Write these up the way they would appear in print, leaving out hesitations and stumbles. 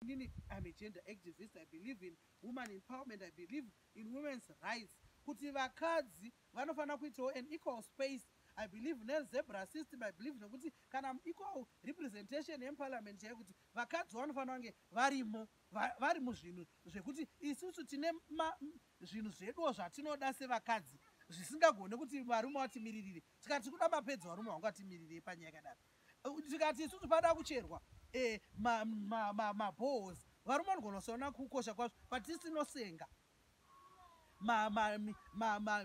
I'm a gender activist. I believe in woman empowerment. I believe in women's rights. Kuti vakadzi vanofana kuitawo an equal space. I believe in the zebra system. I believe in kuti kana equal representation in parliament kuti vakadzi vanofana kunge vari muzvinhu zvekuti isusu tine zvinhu zveduwo zvatinoda sevakadzi zvisingagone kuti varume vatimiririre. Tikati kuda mapedza varume vangatimirire panyaya yakadaro. Tikati isusu pada kucherwa mabhohos varume vanogona kusaona kukosha kwazvo patisinosenga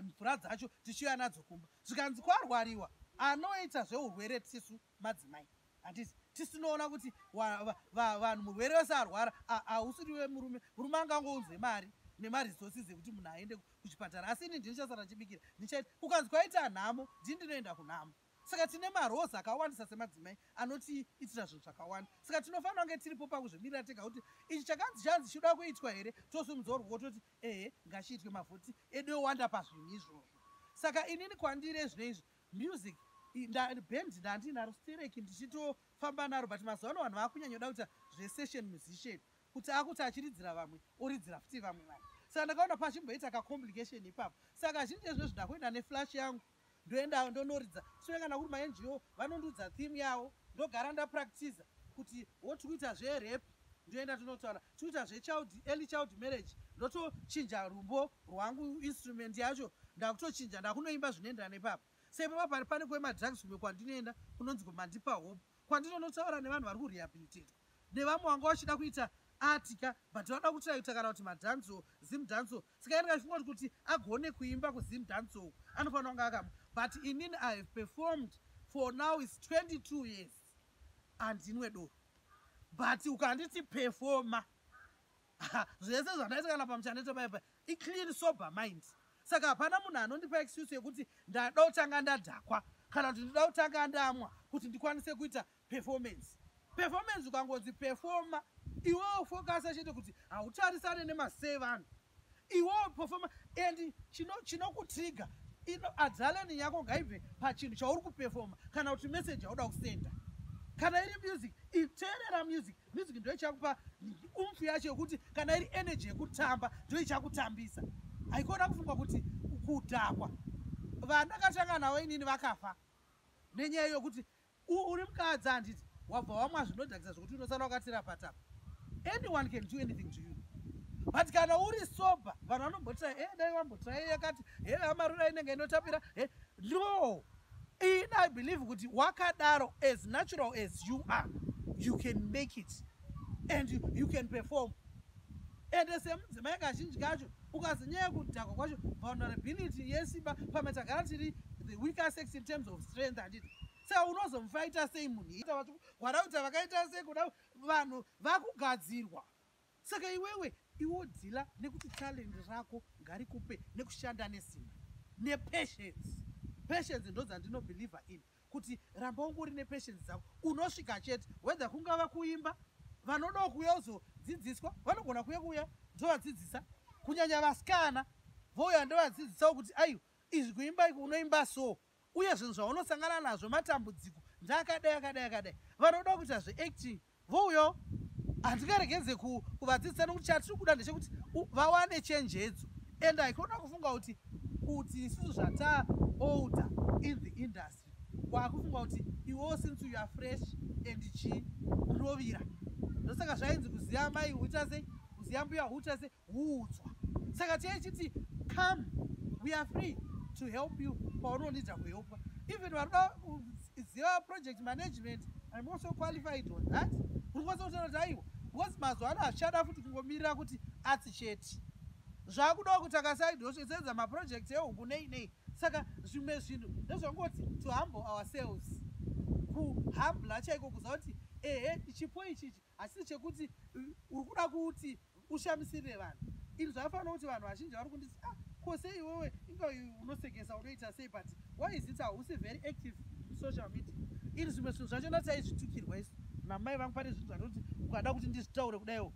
mvura dzacho tichiuya nadzo kumba. Zvikanzi kwarwariwa anoita zveurwere tisu madzimai handiti tisinoona kuti vanhu murwere wese arwara hausiriwe murume angangounze mari nemarisources ekuti munhu aende kuchipatara. Asi ini ndinichasara chibikira ndichaiti ukanzi kwaita nhamo ndinoenda kunhamo. Saka tine marozi akawandisa semadzimai anotiitira zvinhu zvakawanda. Saka tinofanira kunge tiripo pakuzvimirira tega kuti ichi chakanzi chanzi chida kuitwa here tosumudza ruoko toti ngachiitwe mavhoti edu owanda pazvinhu izvozvo. Saka inini kwandire zvinoizvi music band ndandinaro stereki ndichitofamba naro but mazuva ano vanhu vakunyanyoda kuita zvesession musician kuti akuti achiridzira vamwe oridzira futi vamwe vanhu. Saka ndakaona pachimboita kacomplication ipapo. Saka zhinji zvezvo zvindakuenda neflash yangu ndoenda ndonoridza sure kana kuri maNGO vanondudza theme yavo ndogara ndapractiza kuti wotikuita zverap ndoenda tonotaura tikuita early child marriage ndotochinja rumbo rwangu instrument yacho ndakutochinja ndakunoimba zvinoenderana ipapo. Seipapa pane kwemadrugs kumwe kwandinoenda kunonzi kumandipa hope kwandinonotaura nevanhu vari kurehabilitate nevamwe vanga vachida kuita atika but vada kutraita kana kuti madhanso zim dhanso. Saka ndikafunga kuti agone kuimba kuzim dhanso anofanira kunge akama. But inini I have performed for now is 22 years andinwe doro. But ukanditi performa zvese zvandaita kana pamuchaneta paipa iclean sober mind. Saka hapana munhu anondipa excuse yekuti ndada kutanga ndadhakwa kana kuti ndida kutanga ndamwa kuti ndikwanise kuita performance. Performance ukangonzi performa iwewo focus achete kuti hautarisane nemasei vanhu iwewo performa and chinokutrigger adrenaline yako ngaibve pachinhu chauri kuperforma kana kuti message yauda kusenda. Kana iri music iteerera music ndio ichakupa umfu yacho yekuti kana iri energy yekutamba ndio ichakutambisa. Haikona kufunga kuti kudhakwa vandakatanga navo inini vakafa nenyaya yokuti uri mukadzi handiti wabva wamwa zvinodhakisa zvokuti unosana wakatira patapa. Anyone can do anything to you. But kana uri sober vanhu vanombotira dai wambotrai yakati amarura inenge inotapira no. I believe kuti wakadaro as natural as you are you can make it and you can perform. And semudzimai kazhinji kacho ukazonyanya kudhakwa kwacho vulnerability yesimba pamatagara tiri the weaker sex in terms of strength handiti. Saka unozomufaita sei munhu wada kuti vakaita sei kuda vanhu vakugadzirwa. Saka iwewe iwodhila nekuti talent rako ngarikupe nekushanda nesimba nepatience. Patience ndo dzandinobhilivha in kuti ramba ungori nepatience dzako unosvika chete whether kungava kuimba vanodawo kuuya uzodzidziswa vanogona kuuya ndovadzidzisa kunyanya vasikana vouya ndovadzidzisawo kuti ayo izvi kuimba iko unoimba so uye zvinhu zvaunosangana nazvo matambudziko ndakadai vanoda kuita zveacting vouyawo. Handingaregedze kuvadzidzisa nokuti chatiri kuda ndechekuti vawane chenjedzo. And haikona kufunga kuti isusu zvata older in the industry wakufunga kuti iwewo since you are fresh and chinovira ndosaka zvainzi kuziva mai huita sei kuziva mbuya huita sei huudzwa. Saka tichiti come we are free to help you paunonida kuhelpwa. Even vanoda kuziva project management I'm also qualified on that. Urikwanisa kutaura kuti aiwa because mazuva ano hachada futi kungomirira kuti atsi chete zvakudawo kuti akasaidi osvesedza maproject ehuku nei. Saka zvimwe zvinhu ndezvangoti to humble ourselves kuhumbla chaiko kuziva kuti chipo ichichi hachisi chekuti uri kuda kuti ushamisirire vanhu. Ini zvakafanira kuti vanhu vazhinji vari kunditi ko sei iwewe inga unosekesa unoita sei but why is it hausi very active social media. Ini zvimwe zvinhu zvacho ndataizvitukirwa isu namai vangu pane zvinhu zvanoti ukada kuti ndizvitaure kudaiwo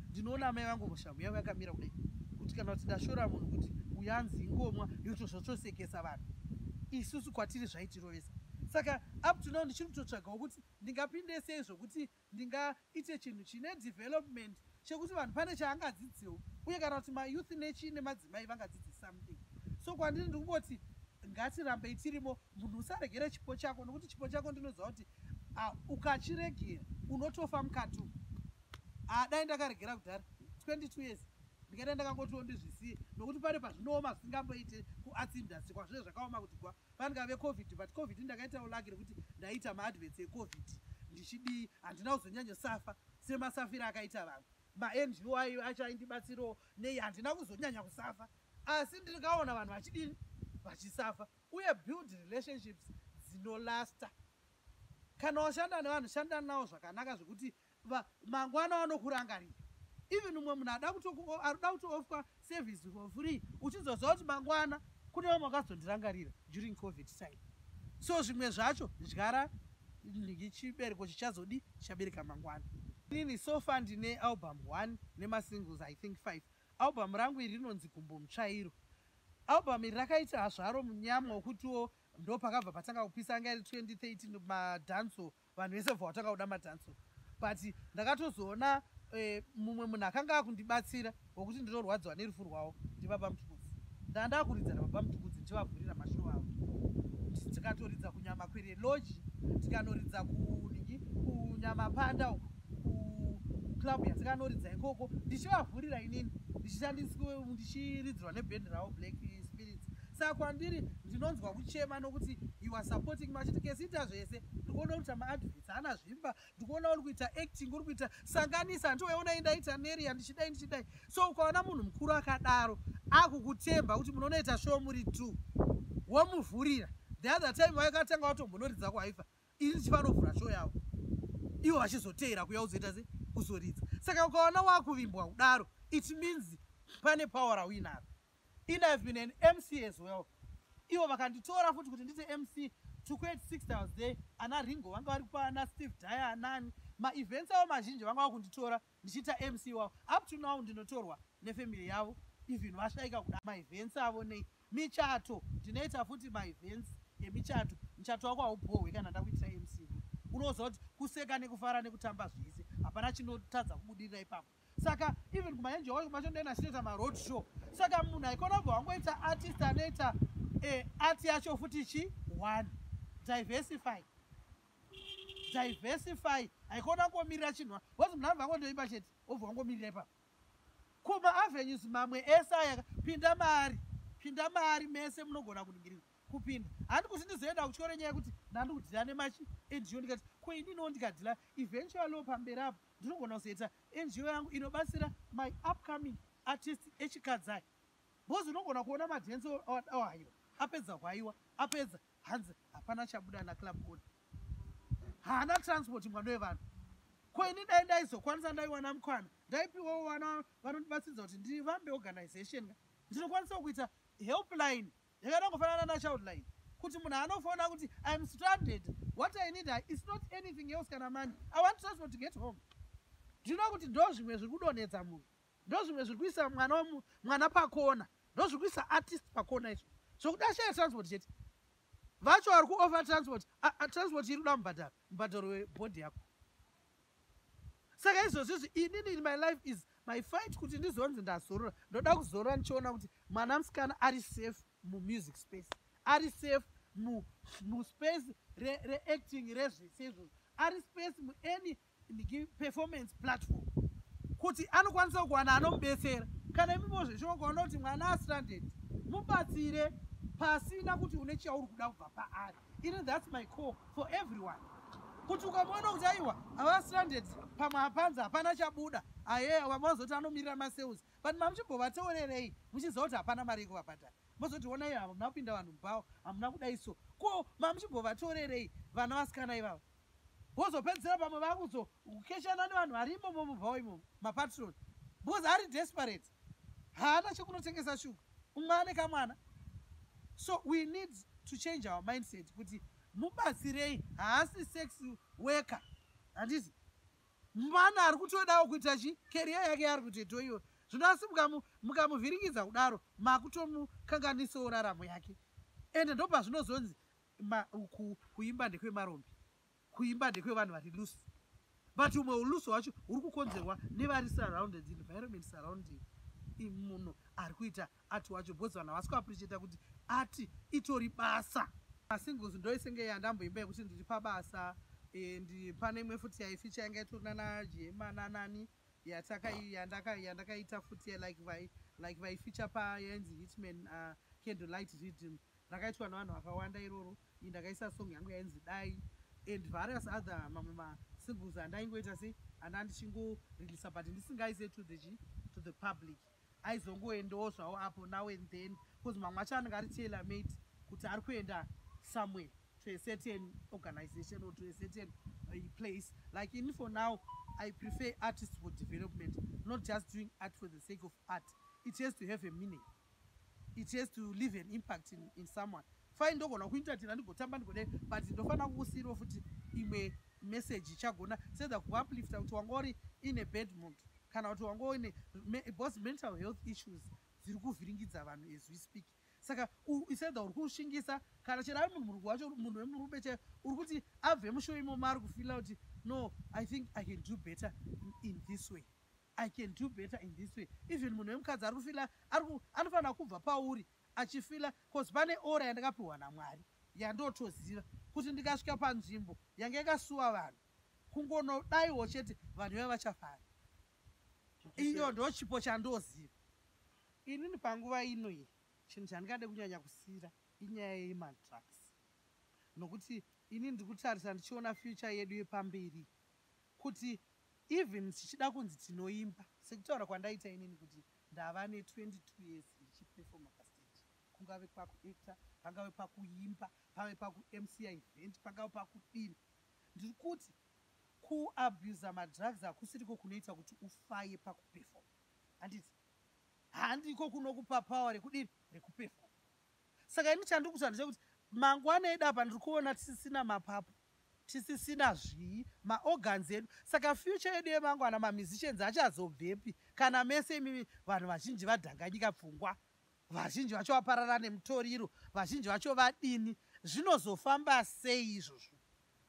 ndinoona mai vangu mushamu yavo yakamira kudai kuti kana kuti ndashora munhu kuti uyanzi ingomwa yotozvotosekesa vanhu isusu kwatiri zvaitirovesa. saka up to now ndichiri kutotsvagawo kuti ndingapinde sei zvokuti ndingaite chinhu chine development chekuti vanhu pane chaangadzidzewo uye kana kuti mayouth nemadzimai vangadzidze something. So kwandiri ndikungoti ngatirambei tirimo, munhu usaregere chipo chako, nokuti chipo chako ndinoziva kuti ukachiregera unotofa mukati. Dai ndakaregera kudhara 22 years ndingadai ndakangotiwo ndizvisiye, nokuti pane pazvinooma zvisingamboite kuarts industry kwazvizvo zvakaoma kuti kwa pandingave covid, but covid ndakaitawo lucky rekuti ndaita maadverts ecovid ndichidii, handina kuzonyanyosafa semasafiro akaita vamwe. Ma-NGO acho aindibatsirawo nei, handina kuzonyanya kusafa, asi ndikaona vanhu vachidini vachisafa. Uye build relationships dzinolasta. Kana washanda nevanhu shanda navo zvakanaka zvekuti mangwana vanokurangarira. Even umwe munhu arikuda kutoofwa service for free uchizoziva kuti mangwana kune vamwe vakazondirangarira during covid time. So zvimwe zvacho dyara chibereko chichazodi chichabereka mangwana. Inini so far ndine album 1 nemasingles I think 5. Album rangu iri rinonzi Gumbo Mutsvairo. Album iri rakaita zvaro munyama wokutiwo ndo pakabva patanga kupisa anga iri 2013 madanso, vanhu vese bva watanga kuda madanso. But ndakatozoona mumwe munhu akanga akundibatsira wokuti ndinorwadziwa nerufu rwavo ndibaba Mutukudzi. Ndanda kuridza nababa Mutukudzi ndichivavhurira mashow avo. Tikatoridza kunyama kwere lodge, tikanoridza kunyama panda uko club yatikanoridza ikoko ndichivavhurira inini ndichiridzirwa nebhendi ravo Black Spirits. Saka kwandiri ndinonzwa kuchema nokuti you are supporting machiti Kessia zvese. Ndikuona kuti maadverts hana zvimba, ndikuona uri kuita acting, uri kuita sanganisa, ndoweona indaita neri ndichidai. So ukaona munhu mukuru akadaro akukutemba kuti munonoita show muri 2 womuvhurira. The other time vakatanga watombonoridza kuhaifa ini chivanovhura show yavo ivo vachizoteera kuya uzoita se kuzoridza. Saka ukaona wakuvimbwa kudaro it means pane power rawinaro. And I've been an MC as well. Ivo vakanditora futi kuti ndite MC to create 6 hours day. Ana Ringo vanga vari kupa ana Steve Dyer anani ma-events avo mazhinji vanga vakunditora ndichiita MC wavo. Up to now ndinotorwa nefamily yavo, even vashaika kuda ma-events avo nei michato. Ndinoita futi ma-events emichato. Muchato wako haubohwe kana ndakuitira MC. Unoziva kuti kuseka nekufara nekutamba zvese hapana chinotadza kubudirira ipapo. Saka even kumaenjoy kumacho ndena chinoita ma-road show. Saka munhu aikona bva wangoita artist anoita art yacho futi chi-1. Diversify. Aikona ngomirira chinhu. Wazi munhu anobva ngondoimba chete obva wangomirira ipapo. Kuma avenues mamwe esaya pinda mari mese munogona kuningirira kupinda. Handi kuti ndizoenda kuchikoro nyaya yekuti ndandikudhila nemachi NGO ndikati ko ininiwo ndikadhila eventually pamberi apo ndinogona kuzoita NGO yangu inobatsira my upcoming artist echikadzai. Bozi unogona kuona madhenso awayo apedza kuhaiwa apedza hanzi hapana chabuda naclub owner, haana transport mwando wevanhu. Ko ini dai ndaizokwanisa ndaiwana mukwana ndaipiwawo vana vanondibatsidza kuti ndivambe organization ndinokwanisa kuita helpline yakanangofanana nachild kuti munhu anofaona kuti I'm stranded, what I need is not anything else kana money, I want transport to get home. Ndinoona kuti ndo zvimwe zviri kudonedza munhu, ndo zvimwe zviri kuisa mwana pakona, ndo zviri kuisa artist pakona izvo zvokuti ashaya transport chete. Vacho vari kuoffer transport, transport iri kuda mubhadharo webhodhi yako. Saka izvozvizvi inini in my life is my fight kuti ndizonzi ndazorora. Ndoda kuzorora ndichiona kuti mwana musikana ari safe music space, ari safe space re-acting rezvese izvozvo, ari space any performance platform kuti anokwanisa kuwana anomubetsera. Kana imimo zvechinokuona kuti mwana astranded mubatsire pasina kuti une chauri kuda kubva paari. That's my call for everyone. Kuti ukamona kuti aiwa avastranded pamwe hapanza hapana chabuda vamazoti anomirira masales, but mamuchimbovateurerei muchiziva kuti hapana mari yekuvabhadhara. Mozoti ona iyo hamuna kupinda vanhu mubhawa, hamuna kudaiso. Ko mamuchimbovateurerei vana vasikana ivavo? Vozopedzera pamwe vakuzokeshana nevanhu vari imomo mubhawa imomo mapatron. Because ari desperate, haana chekunotengesa shuga, umwe ane kamwana. So we need to change our mindset kuti mubatsirei, haasi sex worker. Handisi mwana ari kutodawo kuita career yake ari kutoitawo iyo. Zvino asi mukamuvhiringidza kudaro makutomukanganisawo raramo yake. Ende ndo pazvinozonzi kuimba ndekwemarombi, kuimba ndekwevanhu vari loose. But umwe uluso wacho uri kukonzerwa nevari surrounded, environment surrounding munhu ari kuita ati wacho, bhozi vanhu havasi kuappreciata kuti ati itori basa. Singles ndoisenge yandamboimba yekuti ndiri pabasa. Pane imwe futi yaificha yanga itorina najema nanani yandakaita futi like vaificha payanzi hitman candlelight rhythm, rakaitwa navanhu vakawanda iroro. Ndakaisa song yangu yainzi dai and various other mamwe masingles andaingoita sei andandichingorilisa but ndisingaise to the public. Aizongoendawo zvawo apo now and then because mamwe acho anenge ari tailor made kuti ari kuenda somewhere to a certain organization or to a certain place. Like in for now, I prefer artists for development, not just doing art for the sake of art. It has to have a meaning. It has to leave an impact in someone. Fine, ndogona kuita tina ndigotamba ndigode, but ndofana kusiro futi imwe message ichagona sedza kuuplifta kuti wangori in a bad mood kana kuti wangori both mental health issues ziri kuvhiringidza vanhu as we speak. Saka isedza uri kushingisa kana chero ari munhu wacho munhu wemurume che uri kuti abve mushow imomo ari kufila kuti no, I think I can do better in this way. I can do better in this way. Even munhu wemukadzi ari kufila anofanira kubva pauri achifila because pane ora yandakapiwa naMwari yandotoziva kuti ndikasvika panzvimbo yange yakasuwa vanhu kungonodaiwo chete vanhu veva vachafara. Iyo ndo chipo chandoziva inini panguva ino iyi. Chinhu chandingade kunyanya kusira inyaya yemadrugs, nokuti ini ndiri kutarisa ndichiona future yedu yepamberi kuti even tichida kunzi tinoimba sekutaura kwandaita inini kuti ndava ne22 years ndichiperforma pastage, kungave pakuacta, pangave pakuimba, pave pakuMC event, pangave pakudini. Ndiri kuti kuabusa madrugs hakusiriko kunoita kuti ufaye pakuperforma. Handiti handiko kunokupa power rekudini rekuperforma. Saka ini chandikuta ndechekuti mangwana edu apa ndiri kuona tisisina mapapu, tisisina zvii maorgans edu. Saka future yedu yemangwana mamusicians achazobvepi kana mese imi vanhu vazhinji vadhanganyika pfungwa, vazhinji vacho vaparara nemutoriro, vazhinji vacho vadini, zvinozofamba sei izvozvo?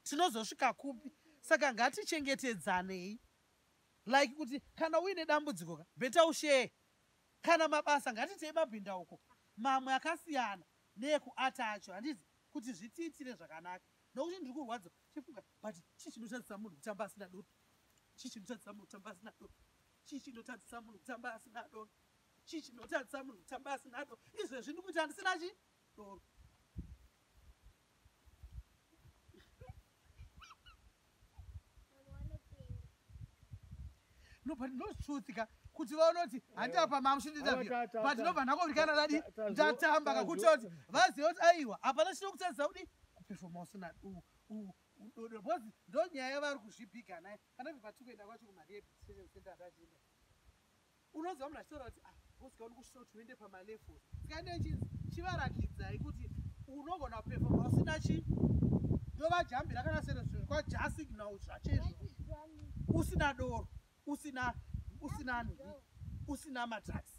Tinozosvika kupi? Saka ngatichengetedzanei, like kuti kana uine dambudziko beta ushare, kana mabasa ngatitei mabhinda uko mamwe akasiyana neekuata acho, handiti kuti zvitiitire zvakanaka. Nokuti ndiri kurwadza chifunga but chii chinotadzisa munhu kutamba asina doro, chii chinotadzisa munhu kutamba asina doro, chii chinotadzisa munhu kutamba asina doro, chii chinotadzisa munhu kutamba asina doro. Izvezvi ndiri kuti handisina chi doro. No, but no truth kuti vaonoti handapa mamushindiza but nobva ndakovikana dadi ndatamba kakutoti vaziva kuti aiwa hapana chinokutadzisa kudi kuperforma usina because ndonyaya yavari kuzvibhiga naye. Kana bva tukuenda kwacho kumarehabilitation center atachienda unoziva munhu achitaura kuti bosika uri kusvika kuti uende pamalevels. Saka ndechinzi chivarakidzai kuti unogona kuperforma usina chi ndovajambira kana serezviri kwajasignal zvachezvo usina doro, usina usina madrugs.